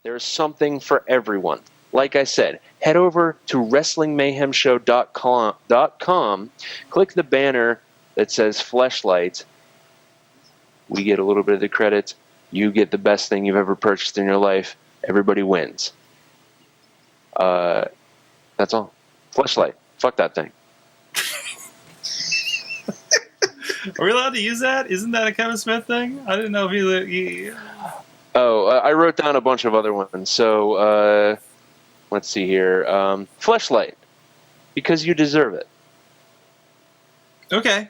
There's something for everyone. Like I said, head over to WrestlingMayhemShow.com, click the banner that says Fleshlight. We get a little bit of the credit. You get the best thing you've ever purchased in your life. Everybody wins. That's all. Fleshlight. Fuck that thing. Are we allowed to use that? Isn't that a Kevin Smith thing? I didn't know if he I wrote down a bunch of other ones. So, let's see here. Fleshlight. Because you deserve it. Okay.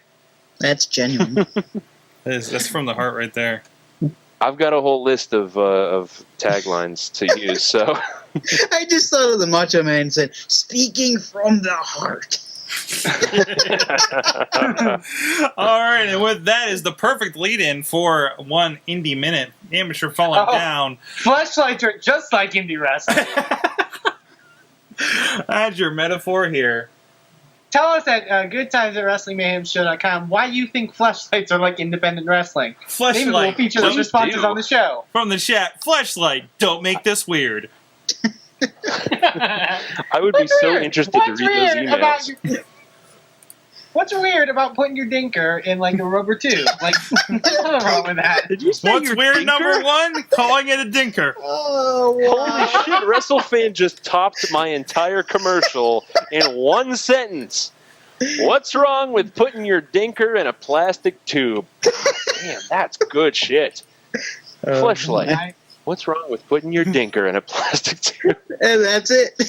That's genuine. That's from the heart right there. I've got a whole list of taglines to use, so... I just thought of the Macho Man and said, speaking from the heart. All right, and with that is the perfect lead-in for one Indy Minute. Amateur falling down. Fleshlights are just like indie wrestling. Add your metaphor here. Tell us at goodtimes@wrestlingmayhemshow.com why you think fleshlights are like independent wrestling. Maybe we'll feature those responses on the show. From the chat, Fleshlight, don't make this weird. I would be so interested to read those emails. What's weird about putting your dinker in like a rubber tube? Like, what's wrong with that? Did you say What's weird, dinker? number one? Calling it a dinker. Oh, wow. Holy shit, WrestleFan just topped my entire commercial in one sentence. What's wrong with putting your dinker in a plastic tube? Damn, that's good shit. Fleshlight. What's wrong with putting your dinker in a plastic tube? And that's it.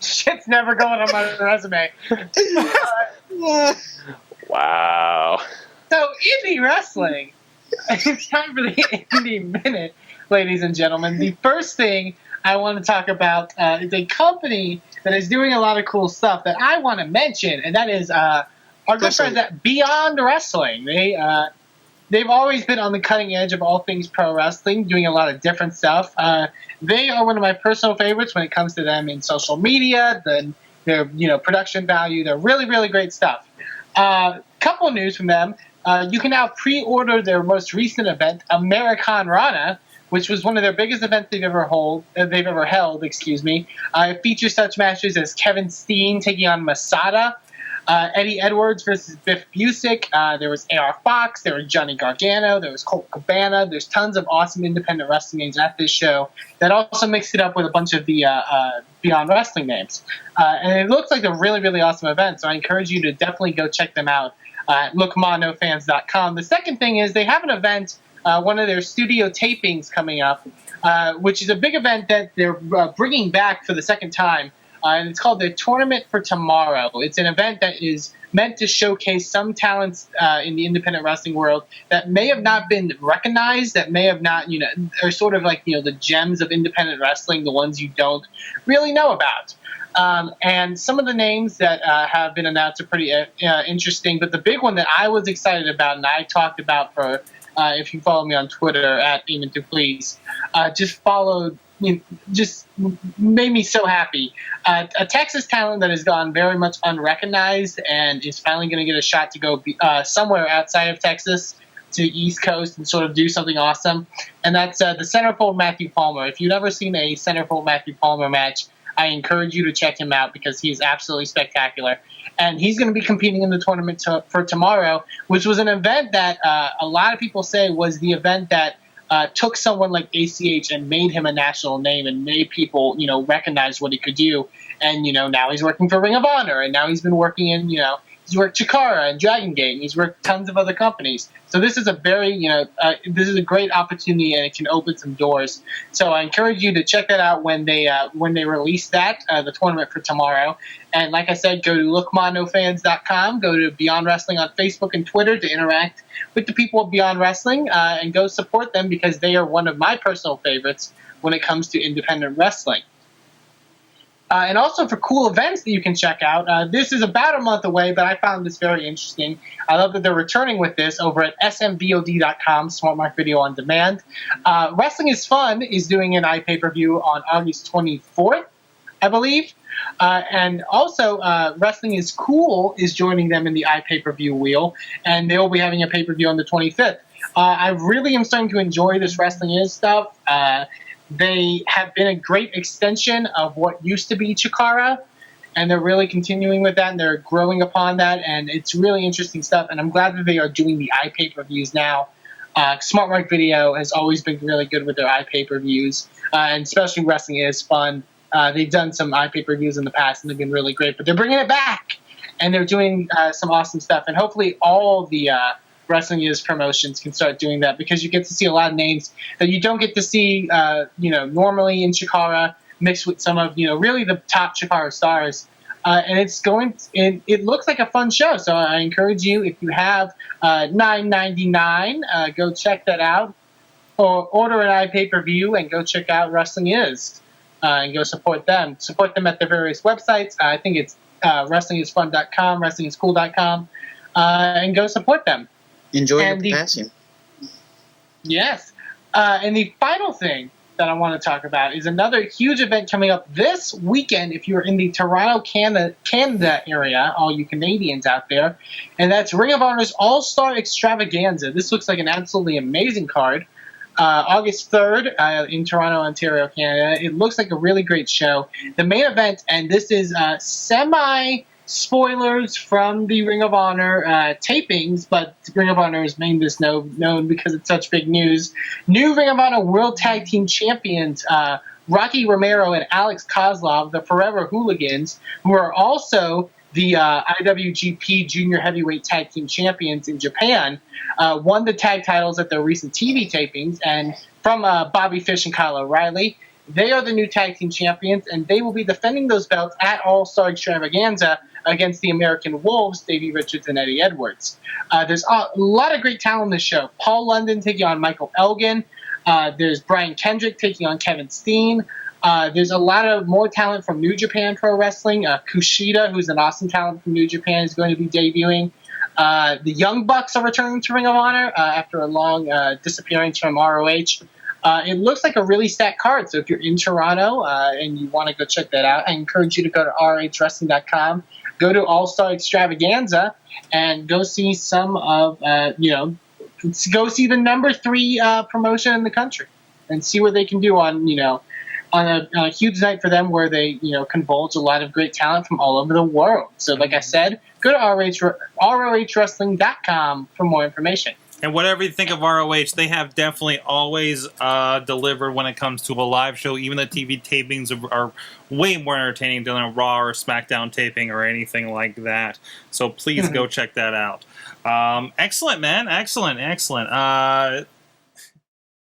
Shit's never going on my resume. Wow. So, indie wrestling. It's time for the Indie Minute, ladies and gentlemen. The first thing I want to talk about is a company that is doing a lot of cool stuff that I want to mention, and that is our good friends at Beyond Wrestling. They've always been on the cutting edge of all things pro wrestling, doing a lot of different stuff. They are one of my personal favorites when it comes to them in social media, their production value. They're really, really great stuff. Couple news from them. You can now pre-order their most recent event, Americanrana, which was one of their biggest events they've ever held. It features such matches as Kevin Steen taking on Masada, Eddie Edwards versus Biff Busick. There was AR Fox. There was Johnny Gargano. There was Colt Cabana. There's tons of awesome independent wrestling names at this show that also mixed it up with a bunch of the Beyond Wrestling names. And it looks like a really, really awesome event, so I encourage you to definitely go check them out at lookmonofans.com. The second thing is they have an event, one of their studio tapings coming up, which is a big event that they're bringing back for the second time. And it's called the Tournament for Tomorrow. It's an event that is meant to showcase some talents in the independent wrestling world that may have not been recognized, that may have not, are sort of like, the gems of independent wrestling, the ones you don't really know about. And some of the names that have been announced are pretty interesting, but the big one that I was excited about and I talked about for, if you follow me on Twitter, at Eamon Please, just made me so happy. A Texas talent that has gone very much unrecognized and is finally going to get a shot to go somewhere outside of Texas to the East Coast and sort of do something awesome. And that's the Centerfold Matthew Palmer. If you've never seen a Centerfold Matthew Palmer match, I encourage you to check him out because he's absolutely spectacular. And he's going to be competing in the Tournament for Tomorrow, which was an event that a lot of people say was the event that took someone like ACH and made him a national name and made people, recognize what he could do. And, now he's working for Ring of Honor, and now he's been working in, he's worked Chikara and Dragon Gate, and he's worked tons of other companies. So this is a very, this is a great opportunity, and it can open some doors. So I encourage you to check that out when they release that, the Tournament for Tomorrow. And like I said, go to lookmonofans.com, go to Beyond Wrestling on Facebook and Twitter to interact with the people of Beyond Wrestling, and go support them because they are one of my personal favorites when it comes to independent wrestling. And also for cool events that you can check out. This is about a month away, but I found this very interesting. I love that they're returning with this over at smvod.com, Smart Mark Video on Demand. Wrestling is Fun is doing an iPay-per-view on August 24th, I believe. And also, Wrestling is Cool is joining them in the iPay-per-view wheel, and they will be having a pay-per-view on the 25th. I really am starting to enjoy this Wrestling Is stuff. They have been a great extension of what used to be Chikara, and they're really continuing with that, and they're growing upon that, and it's really interesting stuff. And I'm glad that they are doing the iPay-per-views now. Smart Mark Video has always been really good with their iPay-per-views, and especially wrestling is fun. They've done some iPay-per-views in the past, and they've been really great, but they're bringing it back, and they're doing some awesome stuff. And hopefully all the Wrestling Is promotions can start doing that, because you get to see a lot of names that you don't get to see normally in Chikara, mixed with some of really the top Chikara stars. And it looks like a fun show. So I encourage you, if you have $9.99, go check that out, or order an iPay-per-view and go check out Wrestling Is, and go support them. Support them at their various websites. I think it's wrestlingisfun.com, wrestlingiscool.com, and go support them. Enjoy the passion. Yes. And the final thing that I want to talk about is another huge event coming up this weekend if you're in the Toronto, Canada area, all you Canadians out there, and that's Ring of Honor's All Star Extravaganza. This looks like an absolutely amazing card. August 3rd in Toronto, Ontario, Canada. It looks like a really great show. The main event, and this is semi-spoilers from the Ring of Honor tapings, but Ring of Honor has made this known because it's such big news. New Ring of Honor World Tag Team Champions Rocky Romero and Alex Kozlov, the Forever Hooligans, who are also the IWGP Junior Heavyweight Tag Team Champions in Japan, won the tag titles at their recent TV tapings, and from Bobby Fish and Kyle O'Reilly. They are the new tag team champions, and they will be defending those belts at All Star Extravaganza against the American Wolves, Davey Richards and Eddie Edwards. There's a lot of great talent in this show. Paul London taking on Michael Elgin. There's Brian Kendrick taking on Kevin Steen. There's a lot of more talent from New Japan Pro Wrestling. Kushida, who's an awesome talent from New Japan, is going to be debuting. The Young Bucks are returning to Ring of Honor after a long disappearance from ROH. It looks like a really stacked card, so if you're in Toronto and you want to go check that out, I encourage you to go to rhwrestling.com, go to All Star Extravaganza, and go see some of, go see the number 3 promotion in the country and see what they can do on a huge night for them, where they convulge a lot of great talent from all over the world. So like I said, go to rhwrestling.com for more information. And whatever you think of ROH, they have definitely always delivered when it comes to a live show. Even the TV tapings are way more entertaining than a Raw or SmackDown taping or anything like that. So please go check that out. Excellent, man. Excellent.